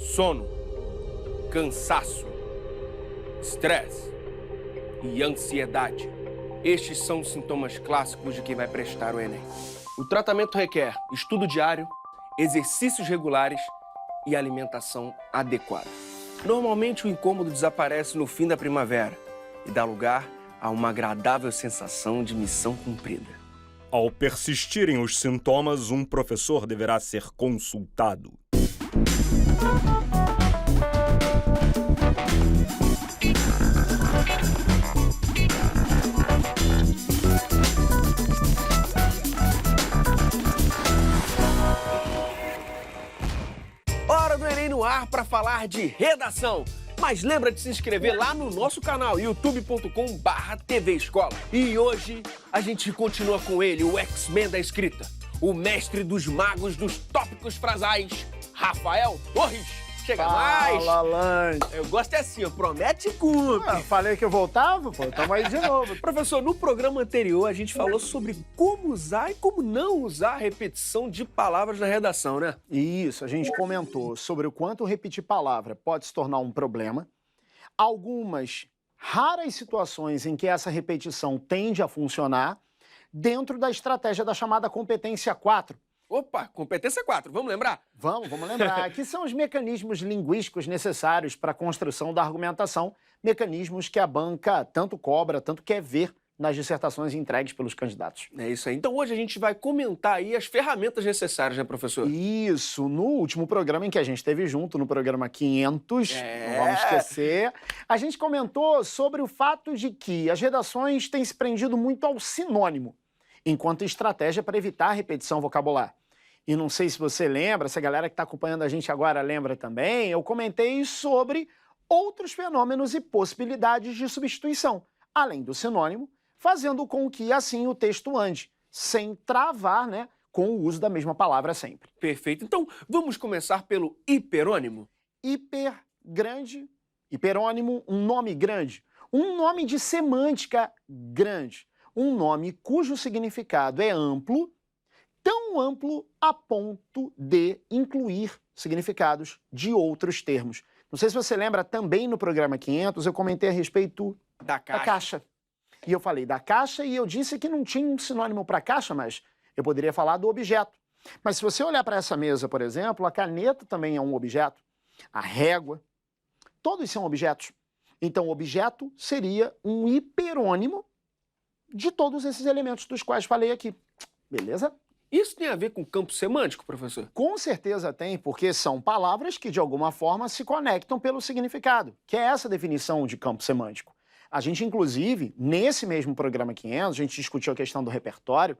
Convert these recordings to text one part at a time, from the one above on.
sono, cansaço, estresse e ansiedade. Estes são os sintomas clássicos de quem vai prestar o Enem. O tratamento requer estudo diário, exercícios regulares e alimentação adequada. Normalmente o incômodo desaparece no fim da primavera e dá lugar a uma agradável sensação de missão cumprida. Ao persistirem os sintomas, um professor deverá ser consultado. Hora do Enem no ar para falar de redação. Mas lembra de se inscrever lá no nosso canal, youtube.com/TV Escola. E hoje a gente continua com ele, o X-Men da escrita, o mestre dos magos dos tópicos frasais, Rafael Torres. Chega mais! Fala, Lange. Eu gosto assim, promete e cumpre. Falei que eu voltava, pô, tamo aí de novo. Professor, no programa anterior a gente falou sobre como usar e como não usar a repetição de palavras na redação, né? Isso, a gente comentou sobre o quanto repetir palavra pode se tornar um problema, algumas raras situações em que essa repetição tende a funcionar dentro da estratégia da chamada competência 4. Opa, competência 4, vamos lembrar? Vamos lembrar, que são os mecanismos linguísticos necessários para a construção da argumentação, mecanismos que a banca tanto cobra, tanto quer ver nas dissertações entregues pelos candidatos. É isso aí. Então hoje a gente vai comentar aí as ferramentas necessárias, né, professor? Isso, no último programa em que a gente esteve junto, no programa 500, não vamos esquecer, a gente comentou sobre o fato de que as redações têm se prendido muito ao sinônimo, enquanto estratégia para evitar a repetição vocabular. E não sei se você lembra, se a galera que está acompanhando a gente agora lembra também, eu comentei sobre outros fenômenos e possibilidades de substituição, além do sinônimo, fazendo com que assim o texto ande, sem travar, né, com o uso da mesma palavra sempre. Perfeito. Então vamos começar pelo hiperônimo. Hiper, grande, hiperônimo, um nome grande, um nome de semântica grande, um nome cujo significado é amplo, tão amplo a ponto de incluir significados de outros termos. Não sei se você lembra, também no programa 500 eu comentei a respeito Da caixa. E eu falei da caixa e eu disse que não tinha um sinônimo para caixa, mas eu poderia falar do objeto. Mas se você olhar para essa mesa, por exemplo, a caneta também é um objeto, a régua, todos são objetos. Então, objeto seria um hiperônimo de todos esses elementos dos quais falei aqui. Beleza? Isso tem a ver com campo semântico, professor? Com certeza tem, porque são palavras que de alguma forma se conectam pelo significado, que é essa definição de campo semântico. A gente, inclusive, nesse mesmo programa 500, a gente discutiu a questão do repertório.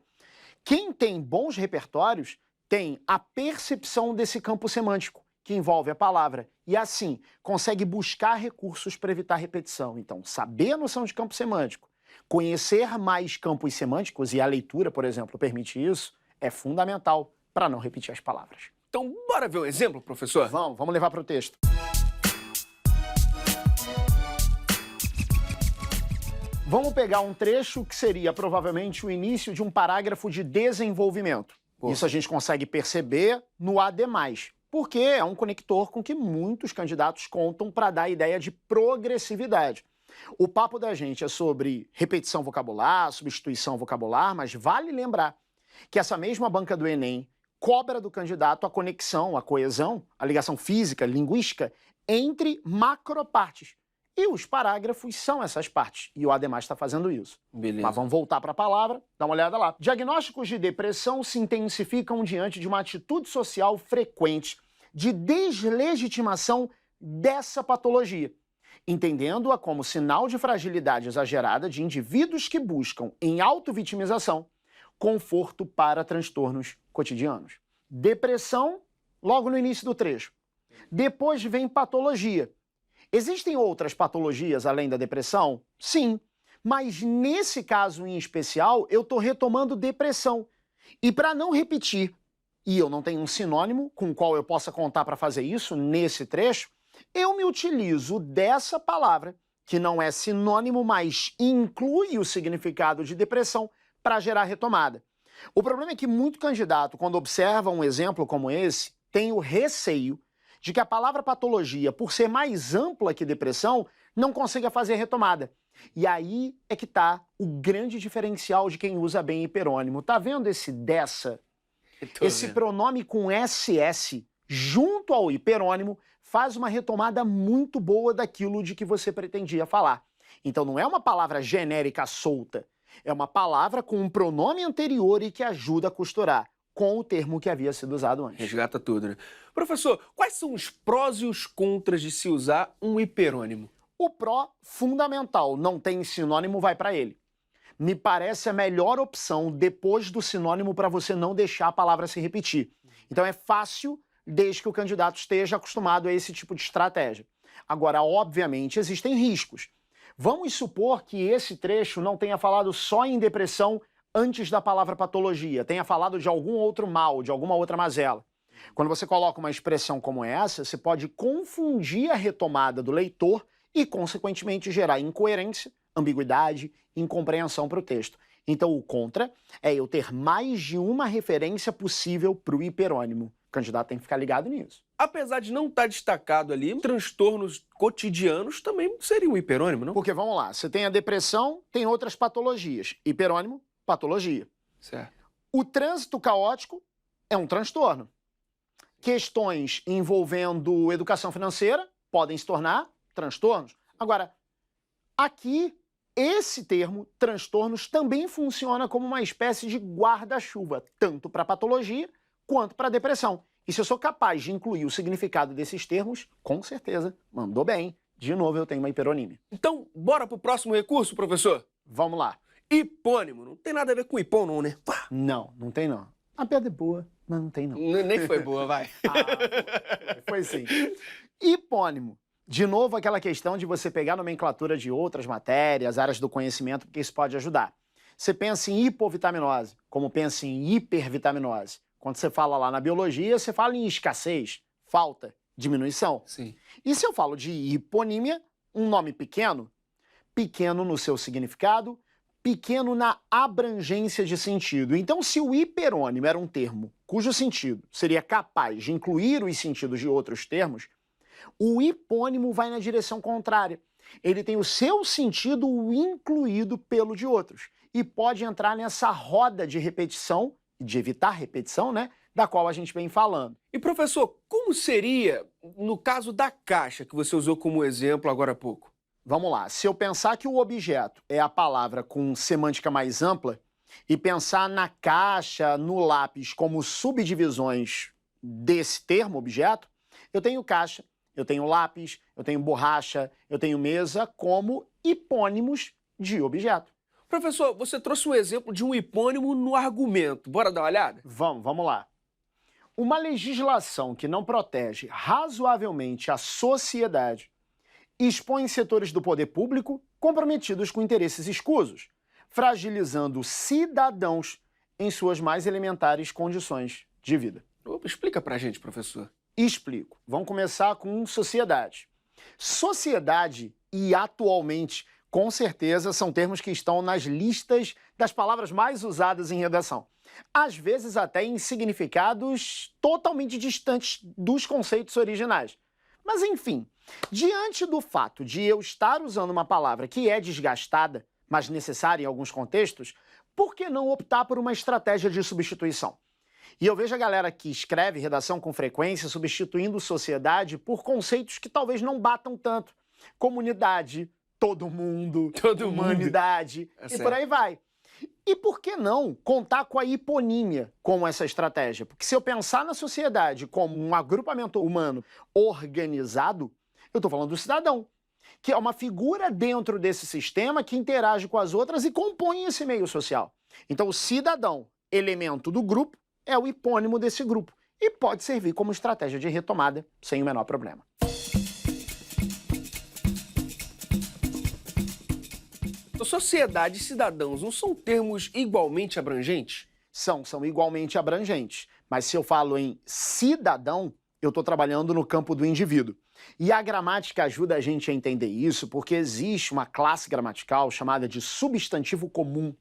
Quem tem bons repertórios tem a percepção desse campo semântico, que envolve a palavra, e assim consegue buscar recursos para evitar repetição. Então, saber a noção de campo semântico, conhecer mais campos semânticos, e a leitura, por exemplo, permite isso, é fundamental para não repetir as palavras. Então, bora ver um exemplo, professor? Vamos levar para o texto. Vamos pegar um trecho que seria provavelmente o início de um parágrafo de desenvolvimento. Isso a gente consegue perceber no AD+, porque é um conector com que muitos candidatos contam para dar a ideia de progressividade. O papo da gente é sobre repetição vocabular, substituição vocabular, mas vale lembrar que essa mesma banca do Enem cobra do candidato a conexão, a coesão, a ligação física, linguística entre macropartes. E os parágrafos são essas partes, e o AD+ está fazendo isso. Beleza. Mas vamos voltar para a palavra, dá uma olhada lá. Diagnósticos de depressão se intensificam diante de uma atitude social frequente de deslegitimação dessa patologia, entendendo-a como sinal de fragilidade exagerada de indivíduos que buscam, em autovitimização, conforto para transtornos cotidianos. Depressão, logo no início do trecho. Depois vem patologia. Existem outras patologias além da depressão? Sim, mas nesse caso em especial eu estou retomando depressão. E para não repetir, e eu não tenho um sinônimo com o qual eu possa contar para fazer isso nesse trecho, eu me utilizo dessa palavra, que não é sinônimo, mas inclui o significado de depressão, para gerar retomada. O problema é que muito candidato, quando observa um exemplo como esse, tem o receio de que a palavra patologia, por ser mais ampla que depressão, não consiga fazer retomada. E aí é que está o grande diferencial de quem usa bem hiperônimo. Tá vendo esse dessa? Esse pronome com SS junto ao hiperônimo faz uma retomada muito boa daquilo de que você pretendia falar. Então não é uma palavra genérica solta, é uma palavra com um pronome anterior e que ajuda a costurar com o termo que havia sido usado antes. Resgata tudo, né? Professor, quais são os prós e os contras de se usar um hiperônimo? O pró, fundamental, não tem sinônimo, vai para ele. Me parece a melhor opção depois do sinônimo para você não deixar a palavra se repetir. Então é fácil, desde que o candidato esteja acostumado a esse tipo de estratégia. Agora, obviamente, existem riscos. Vamos supor que esse trecho não tenha falado só em depressão antes da palavra patologia, tenha falado de algum outro mal, de alguma outra mazela. Quando você coloca uma expressão como essa, você pode confundir a retomada do leitor e, consequentemente, gerar incoerência, ambiguidade, incompreensão para o texto. Então, o contra é eu ter mais de uma referência possível para o hiperônimo. O candidato tem que ficar ligado nisso. Apesar de não estar destacado ali, transtornos cotidianos também seriam hiperônimo, não? Porque, vamos lá, você tem a depressão, tem outras patologias. Hiperônimo, patologia. Certo. O trânsito caótico é um transtorno. Questões envolvendo educação financeira podem se tornar transtornos. Agora, aqui, esse termo, transtornos, também funciona como uma espécie de guarda-chuva, tanto para patologia quanto para depressão. E se eu sou capaz de incluir o significado desses termos, com certeza, mandou bem. De novo, eu tenho uma hiperonímia. Então, bora pro próximo recurso, professor? Vamos lá. Hipônimo. Não tem nada a ver com hipom, não, né? Pá. Não, não tem não. A piada é boa, mas não tem não. Nem foi boa, vai. Foi sim. Hipônimo. De novo, aquela questão de você pegar a nomenclatura de outras matérias, áreas do conhecimento, porque isso pode ajudar. Você pensa em hipovitaminose, como pensa em hipervitaminose. Quando você fala lá na biologia, você fala em escassez, falta, diminuição. Sim. E se eu falo de hiponímia, um nome pequeno, pequeno no seu significado, pequeno na abrangência de sentido. Então, se o hiperônimo era um termo cujo sentido seria capaz de incluir os sentidos de outros termos, o hipônimo vai na direção contrária. Ele tem o seu sentido incluído pelo de outros e pode entrar nessa roda de repetição, de evitar repetição, né, da qual a gente vem falando. E, professor, como seria no caso da caixa que você usou como exemplo agora há pouco? Vamos lá, se eu pensar que o objeto é a palavra com semântica mais ampla e pensar na caixa, no lápis como subdivisões desse termo objeto, eu tenho caixa, eu tenho lápis, eu tenho borracha, eu tenho mesa como hipônimos de objeto. Professor, você trouxe um exemplo de um hipônimo no argumento. Bora dar uma olhada? Vamos lá. Uma legislação que não protege razoavelmente a sociedade expõe setores do poder público comprometidos com interesses escusos, fragilizando cidadãos em suas mais elementares condições de vida. Opa, explica pra gente, professor. Explico. Vamos começar com sociedade. Sociedade e atualmente, com certeza, são termos que estão nas listas das palavras mais usadas em redação. Às vezes até em significados totalmente distantes dos conceitos originais. Mas enfim, diante do fato de eu estar usando uma palavra que é desgastada, mas necessária em alguns contextos, por que não optar por uma estratégia de substituição? E eu vejo a galera que escreve redação com frequência substituindo sociedade por conceitos que talvez não batam tanto. Comunidade, todo mundo, humanidade e por aí vai. E por que não contar com a hiponímia como essa estratégia? Porque se eu pensar na sociedade como um agrupamento humano organizado, eu estou falando do cidadão, que é uma figura dentro desse sistema que interage com as outras e compõe esse meio social. Então o cidadão, elemento do grupo, é o hipônimo desse grupo e pode servir como estratégia de retomada sem o menor problema. Sociedade e cidadãos não são termos igualmente abrangentes? São igualmente abrangentes. Mas se eu falo em cidadão, eu estou trabalhando no campo do indivíduo. E a gramática ajuda a gente a entender isso porque existe uma classe gramatical chamada de substantivo comum.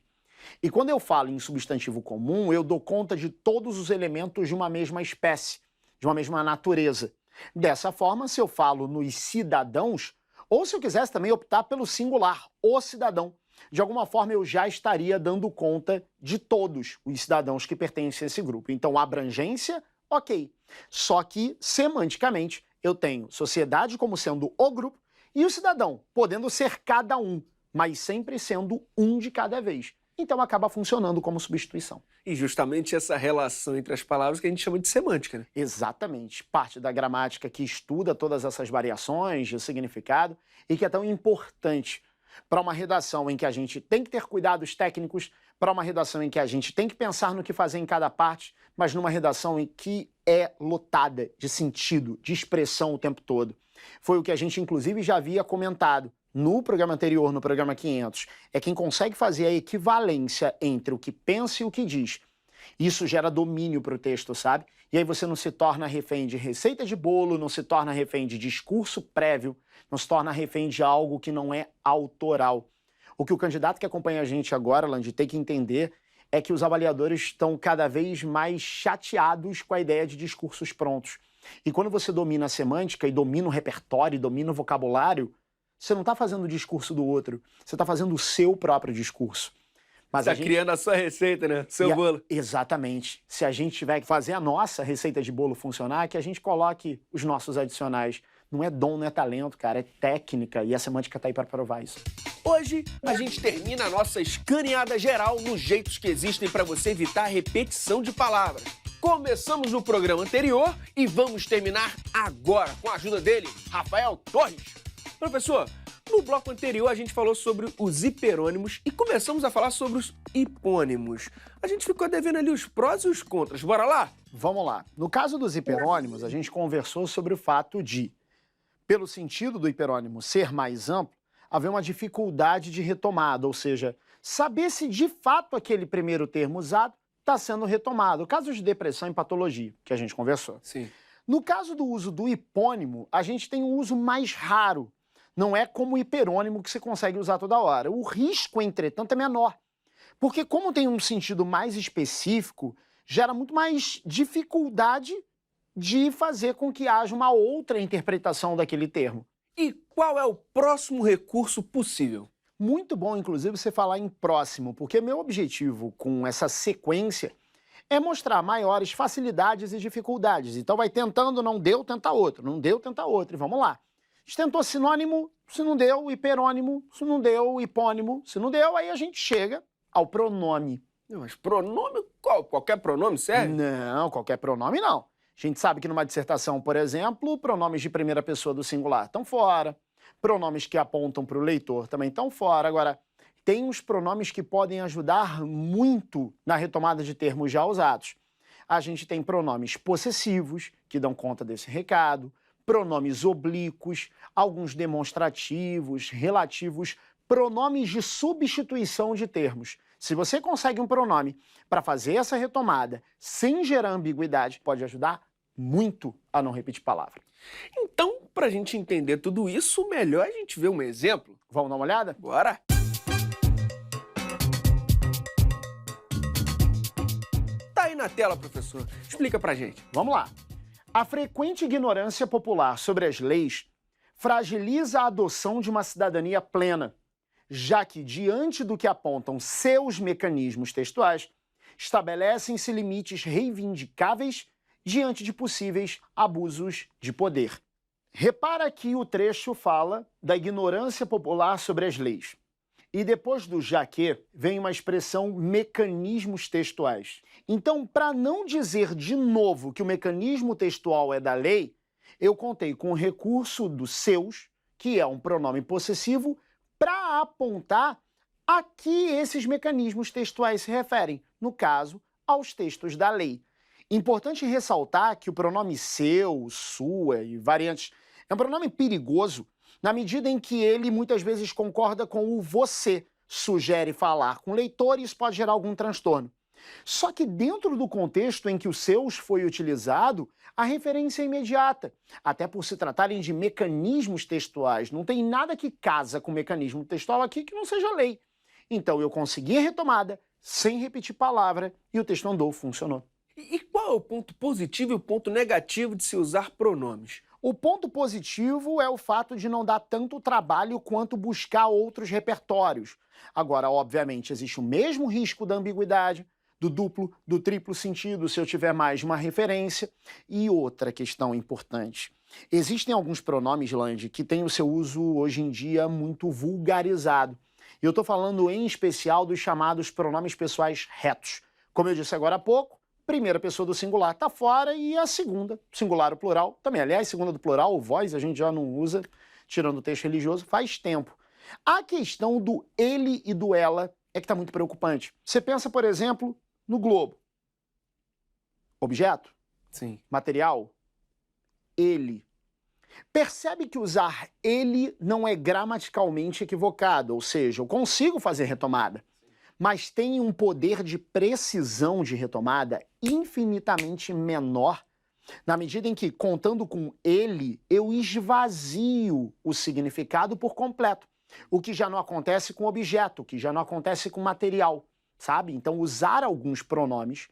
E quando eu falo em substantivo comum, eu dou conta de todos os elementos de uma mesma espécie, de uma mesma natureza. Dessa forma, se eu falo nos cidadãos, ou se eu quisesse também optar pelo singular, o cidadão, de alguma forma eu já estaria dando conta de todos os cidadãos que pertencem a esse grupo. Então, a abrangência, ok. Só que, semanticamente, eu tenho sociedade como sendo o grupo e o cidadão podendo ser cada um, mas sempre sendo um de cada vez. Então, acaba funcionando como substituição. E justamente essa relação entre as palavras que a gente chama de semântica, né? Exatamente. Parte da gramática que estuda todas essas variações de significado e que é tão importante para uma redação em que a gente tem que ter cuidados técnicos, para uma redação em que a gente tem que pensar no que fazer em cada parte, mas numa redação em que é lotada de sentido, de expressão o tempo todo. Foi o que a gente, inclusive, já havia comentado no programa anterior, no programa 500. É quem consegue fazer a equivalência entre o que pensa e o que diz. Isso gera domínio para o texto, sabe? E aí você não se torna refém de receita de bolo, não se torna refém de discurso prévio, não se torna refém de algo que não é autoral. O que o candidato que acompanha a gente agora, Landi, tem que entender é que os avaliadores estão cada vez mais chateados com a ideia de discursos prontos. E quando você domina a semântica e domina o repertório, domina o vocabulário, você não está fazendo o discurso do outro, você está fazendo o seu próprio discurso. Mas está criando a sua receita, né? Seu bolo. Exatamente. Se a gente tiver que fazer a nossa receita de bolo funcionar, que a gente coloque os nossos adicionais. Não é dom, não é talento, cara, é técnica, e a semântica está aí para provar isso. Hoje, a gente termina a nossa escaneada geral nos jeitos que existem para você evitar a repetição de palavras. Começamos no programa anterior e vamos terminar agora com a ajuda dele, Rafael Torres. Professor, no bloco anterior a gente falou sobre os hiperônimos e começamos a falar sobre os hipônimos. A gente ficou devendo ali os prós e os contras. Bora lá? Vamos lá. No caso dos hiperônimos, a gente conversou sobre o fato de, pelo sentido do hiperônimo ser mais amplo, haver uma dificuldade de retomada, ou seja, saber se de fato aquele primeiro termo usado está sendo retomado. Casos de depressão em patologia, que a gente conversou. Sim. No caso do uso do hipônimo, a gente tem um uso mais raro. Não é como o hiperônimo que você consegue usar toda hora. O risco, entretanto, é menor. Porque como tem um sentido mais específico, gera muito mais dificuldade de fazer com que haja uma outra interpretação daquele termo. E qual é o próximo recurso possível? Muito bom, inclusive, você falar em próximo, porque meu objetivo com essa sequência é mostrar maiores facilidades e dificuldades. Então vai tentando, não deu, tenta outro, não deu, tenta outro, e vamos lá. A gente tentou sinônimo, se não deu, hiperônimo, se não deu, hipônimo, se não deu, aí a gente chega ao pronome. Não, mas pronome qual? Qualquer pronome serve? Não, qualquer pronome não. A gente sabe que numa dissertação, por exemplo, pronomes de primeira pessoa do singular estão fora, pronomes que apontam para o leitor também estão fora. Agora, tem uns pronomes que podem ajudar muito na retomada de termos já usados. A gente tem pronomes possessivos, que dão conta desse recado, pronomes oblíquos, alguns demonstrativos, relativos, pronomes de substituição de termos. Se você consegue um pronome para fazer essa retomada sem gerar ambiguidade, pode ajudar muito a não repetir palavra. Então, para a gente entender tudo isso, melhor a gente ver um exemplo. Vamos dar uma olhada? Bora! Tá aí na tela, professor. Explica pra gente. Vamos lá. A frequente ignorância popular sobre as leis fragiliza a adoção de uma cidadania plena, já que, diante do que apontam seus mecanismos textuais, estabelecem-se limites reivindicáveis diante de possíveis abusos de poder. Repara que o trecho fala da ignorância popular sobre as leis. E depois do já que, vem uma expressão mecanismos textuais. Então, para não dizer de novo que o mecanismo textual é da lei, eu contei com o recurso dos seus, que é um pronome possessivo, para apontar a que esses mecanismos textuais se referem, no caso, aos textos da lei. Importante ressaltar que o pronome seu, sua e variantes é um pronome perigoso na medida em que ele muitas vezes concorda com o você, sugere falar com o leitor e isso pode gerar algum transtorno. Só que dentro do contexto em que o seus foi utilizado, a referência é imediata, até por se tratarem de mecanismos textuais. Não tem nada que casa com mecanismo textual aqui que não seja lei. Então eu consegui a retomada, sem repetir palavra, e o texto andou, funcionou. E qual é o ponto positivo e o ponto negativo de se usar pronomes? O ponto positivo é o fato de não dar tanto trabalho quanto buscar outros repertórios. Agora, obviamente, existe o mesmo risco da ambiguidade, do duplo, do triplo sentido, se eu tiver mais de uma referência. E outra questão importante. Existem alguns pronomes, Land, que têm o seu uso hoje em dia muito vulgarizado. E eu estou falando em especial dos chamados pronomes pessoais retos. Como eu disse agora há pouco, primeira pessoa do singular está fora e a segunda, singular ou plural, também. Aliás, segunda do plural, o voz, a gente já não usa, tirando o texto religioso, faz tempo. A questão do ele e do ela é que está muito preocupante. Você pensa, por exemplo, no globo. Objeto, Sim. material, ele. Percebe que usar ele não é gramaticalmente equivocado, ou seja, eu consigo fazer retomada, mas tem um poder de precisão de retomada infinitamente menor, na medida em que, contando com ele, eu esvazio o significado por completo, o que já não acontece com objeto, o que já não acontece com material, sabe? Então, usar alguns pronomes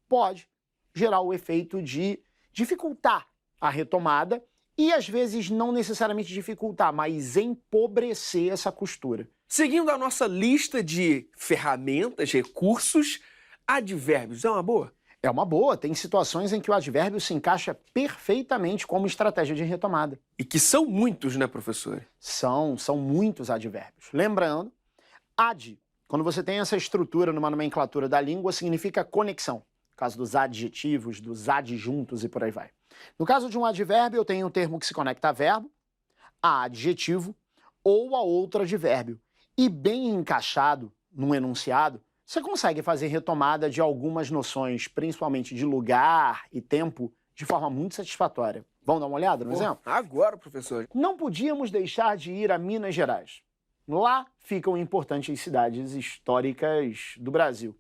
pode gerar o efeito de dificultar a retomada e, às vezes, não necessariamente dificultar, mas empobrecer essa costura. Seguindo a nossa lista de ferramentas, recursos, advérbios é uma boa? É uma boa, tem situações em que o advérbio se encaixa perfeitamente como estratégia de retomada. E que são muitos, né, professor? São muitos advérbios. Lembrando, ad, quando você tem essa estrutura numa nomenclatura da língua, significa conexão. No caso dos adjetivos, dos adjuntos e por aí vai. No caso de um advérbio, eu tenho um termo que se conecta a verbo, a adjetivo ou a outro advérbio. E bem encaixado num enunciado, você consegue fazer retomada de algumas noções, principalmente de lugar e tempo, de forma muito satisfatória. Vamos dar uma olhada no exemplo? Agora, professor. Não podíamos deixar de ir a Minas Gerais. Lá ficam importantes cidades históricas do Brasil.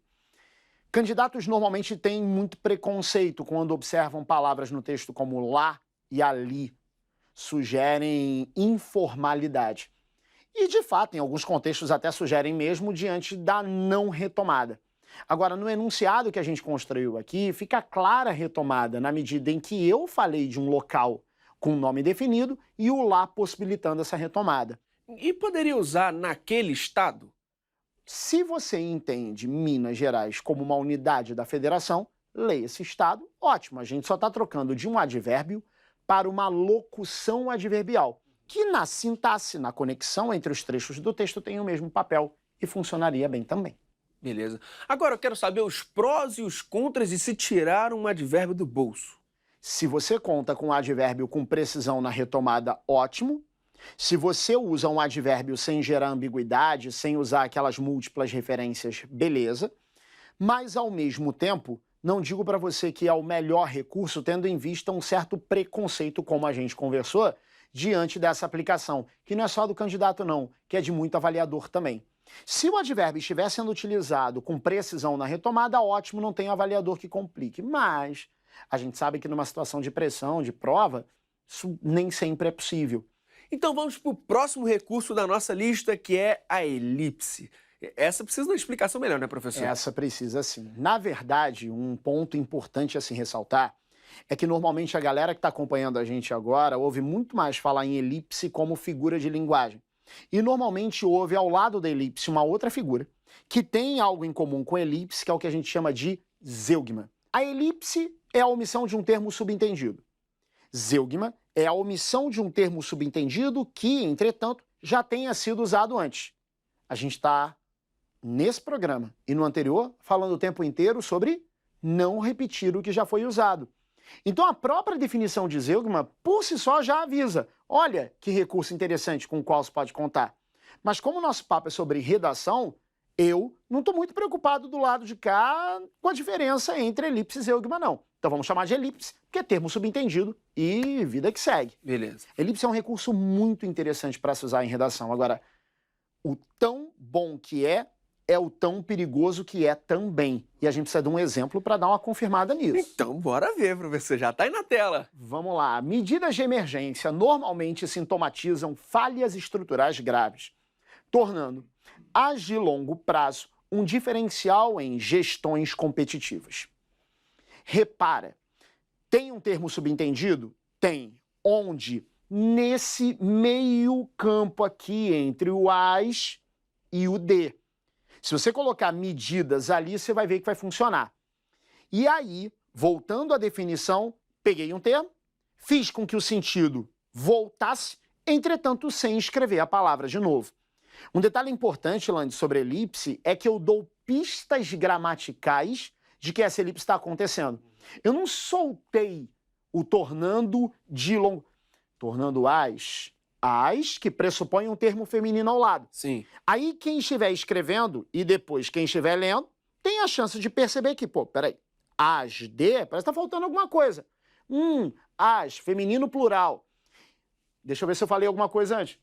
Candidatos normalmente têm muito preconceito quando observam palavras no texto como lá e ali. Sugerem informalidade. E, de fato, em alguns contextos até sugerem mesmo diante da não retomada. Agora, no enunciado que a gente construiu aqui, fica clara a retomada na medida em que eu falei de um local com um nome definido e o lá possibilitando essa retomada. E poderia usar naquele estado? Se você entende Minas Gerais como uma unidade da federação, leia esse estado, ótimo. A gente só está trocando de um advérbio para uma locução adverbial, que na sintaxe, na conexão entre os trechos do texto, tem o mesmo papel e funcionaria bem também. Beleza. Agora eu quero saber os prós e os contras de se tirar um advérbio do bolso. Se você conta com um advérbio com precisão na retomada, ótimo. Se você usa um advérbio sem gerar ambiguidade, sem usar aquelas múltiplas referências, beleza. Mas, ao mesmo tempo, não digo para você que é o melhor recurso, tendo em vista um certo preconceito, como a gente conversou, diante dessa aplicação, que não é só do candidato não, que é de muito avaliador também. Se o advérbio estiver sendo utilizado com precisão na retomada, ótimo, não tem avaliador que complique. Mas a gente sabe que numa situação de pressão, de prova, isso nem sempre é possível. Então vamos para o próximo recurso da nossa lista, que é a elipse. Essa precisa de uma explicação melhor, né, professor? Essa precisa sim. Na verdade, um ponto importante a se ressaltar é que normalmente a galera que está acompanhando a gente agora ouve muito mais falar em elipse como figura de linguagem. E normalmente ouve ao lado da elipse uma outra figura que tem algo em comum com elipse, que é o que a gente chama de zeugma. A elipse é a omissão de um termo subentendido. Zeugma é a omissão de um termo subentendido que, entretanto, já tenha sido usado antes. A gente está, nesse programa e no anterior, falando o tempo inteiro sobre não repetir o que já foi usado. Então, a própria definição de zeugma, por si só, já avisa. Olha que recurso interessante com o qual se pode contar. Mas como o nosso papo é sobre redação, eu não estou muito preocupado do lado de cá com a diferença entre elipse e zeugma, não. Então vamos chamar de elipse, porque é termo subentendido e vida que segue. Beleza. Elipse é um recurso muito interessante para se usar em redação. Agora, o tão bom que é o tão perigoso que é também. E a gente precisa de um exemplo para dar uma confirmada nisso. Então, bora ver, professor. Já está aí na tela. Vamos lá. Medidas de emergência normalmente sintomatizam falhas estruturais graves, tornando as de longo prazo um diferencial em gestões competitivas. Repara, tem um termo subentendido? Tem. onde nesse meio campo aqui entre o AS e o D. Se você colocar medidas ali, você vai ver que vai funcionar. E aí, voltando à definição, peguei um termo, fiz com que o sentido voltasse, entretanto, sem escrever a palavra de novo. Um detalhe importante, Landi, sobre elipse é que eu dou pistas gramaticais de que essa elipse está acontecendo. Eu não soltei o tornando de longo. Tornando as, que pressupõe um termo feminino ao lado. Sim. Aí quem estiver escrevendo e depois quem estiver lendo, tem a chance de perceber que, pô, peraí, as de, parece que tá faltando alguma coisa. As, feminino plural. Deixa eu ver se eu falei alguma coisa antes.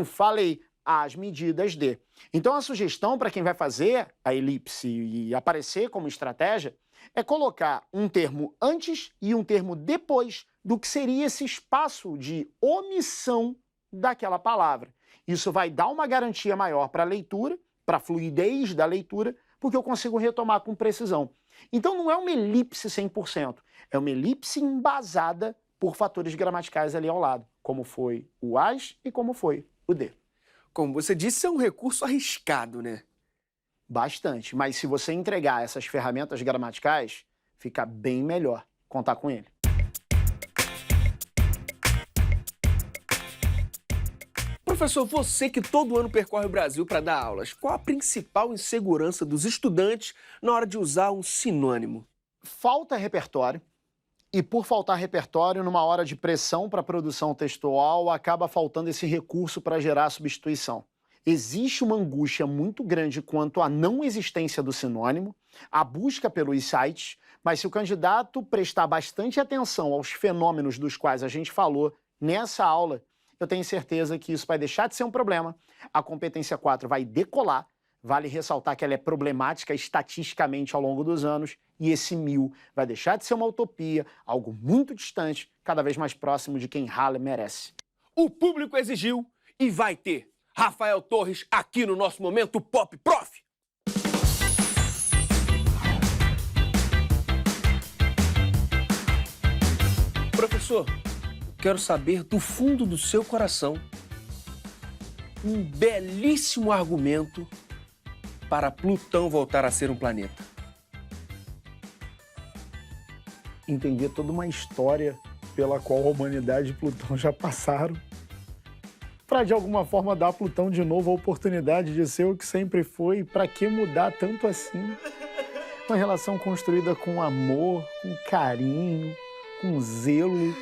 Falei. As medidas de. Então a sugestão para quem vai fazer a elipse e aparecer como estratégia é colocar um termo antes e um termo depois do que seria esse espaço de omissão daquela palavra. Isso vai dar uma garantia maior para a leitura, para a fluidez da leitura, porque eu consigo retomar com precisão. Então não é uma elipse 100%, é uma elipse embasada por fatores gramaticais ali ao lado, como foi o as e como foi o de. Como você disse, é um recurso arriscado, né? Bastante, mas se você entregar essas ferramentas gramaticais, fica bem melhor contar com ele. Professor, você que todo ano percorre o Brasil para dar aulas, qual a principal insegurança dos estudantes na hora de usar um sinônimo? Falta repertório. E por faltar repertório, numa hora de pressão para a produção textual, acaba faltando esse recurso para gerar a substituição. Existe uma angústia muito grande quanto à não existência do sinônimo, a busca pelos sites, mas se o candidato prestar bastante atenção aos fenômenos dos quais a gente falou nessa aula, eu tenho certeza que isso vai deixar de ser um problema, a competência 4 vai decolar. Vale ressaltar que ela é problemática estatisticamente ao longo dos anos e esse 1000 vai deixar de ser uma utopia, algo muito distante, cada vez mais próximo de quem rala merece. O público exigiu e vai ter Rafael Torres aqui no nosso Momento Pop Prof. Professor, quero saber do fundo do seu coração um belíssimo argumento para Plutão voltar a ser um planeta. Entender toda uma história pela qual a humanidade e Plutão já passaram, para de alguma forma dar a Plutão de novo a oportunidade de ser o que sempre foi. Para que mudar tanto assim? Uma relação construída com amor, com carinho, com zelo,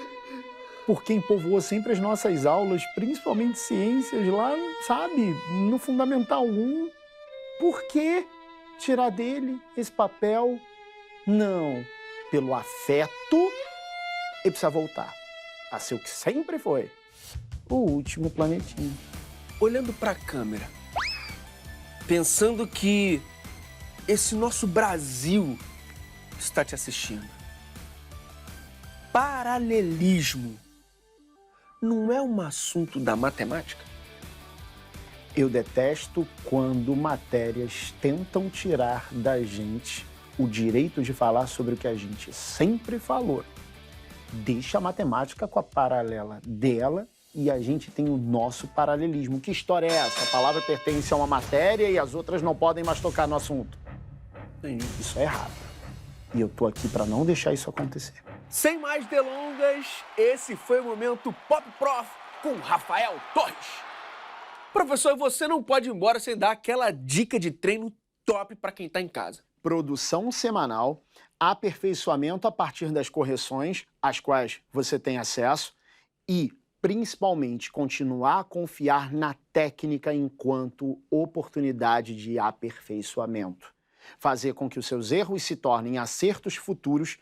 por quem povoou sempre as nossas aulas, principalmente ciências lá, sabe, no Fundamental 1. Por que tirar dele esse papel? Não, pelo afeto, ele precisa voltar a ser o que sempre foi, o último planetinha. Olhando para a câmera, pensando que esse nosso Brasil está te assistindo. Paralelismo não é um assunto da matemática? Eu detesto quando matérias tentam tirar da gente o direito de falar sobre o que a gente sempre falou. Deixa a matemática com a paralela dela e a gente tem o nosso paralelismo. Que história é essa? A palavra pertence a uma matéria e as outras não podem mais tocar no assunto. Isso é errado. E eu tô aqui para não deixar isso acontecer. Sem mais delongas, esse foi o Momento Pop Prof com Rafael Torres. Professor, você não pode ir embora sem dar aquela dica de treino top para quem está em casa. Produção semanal, aperfeiçoamento a partir das correções, às quais você tem acesso, e, principalmente, continuar a confiar na técnica enquanto oportunidade de aperfeiçoamento. Fazer com que os seus erros se tornem acertos futuros,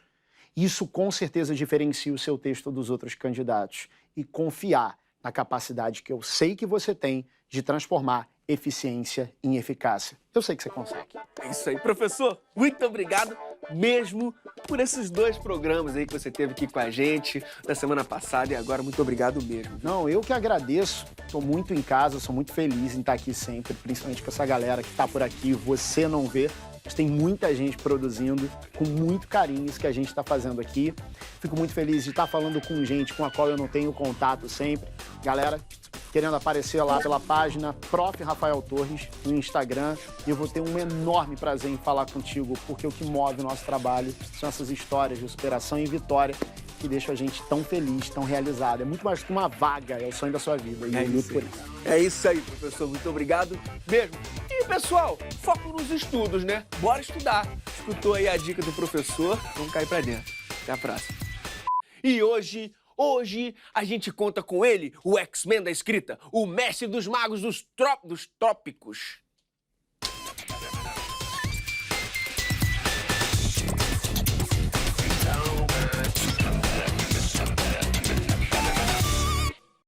isso com certeza diferencia o seu texto dos outros candidatos. E confiar na capacidade que eu sei que você tem de transformar eficiência em eficácia. Eu sei que você consegue. É isso aí, professor. Muito obrigado mesmo por esses 2 programas aí que você teve aqui com a gente na semana passada e agora muito obrigado mesmo. Não, eu que agradeço. Estou muito em casa, sou muito feliz em estar aqui sempre, principalmente com essa galera que está por aqui, você não vê. Mas tem muita gente produzindo com muito carinho isso que a gente está fazendo aqui. Fico muito feliz de estar falando com gente com a qual eu não tenho contato sempre. Galera, querendo aparecer lá pela página Prof. Rafael Torres no Instagram. E eu vou ter um enorme prazer em falar contigo, porque o que move o nosso trabalho são essas histórias de superação e vitória que deixam a gente tão feliz, tão realizado. É muito mais que uma vaga, é o sonho da sua vida. E eu luto por isso. É isso aí, professor. Muito obrigado mesmo. E, pessoal, foco nos estudos, né? Bora estudar. Escutou aí a dica do professor? Vamos cair pra dentro. Até a próxima. E hoje a gente conta com ele, o X-Men da escrita, o mestre dos magos dos trópicos.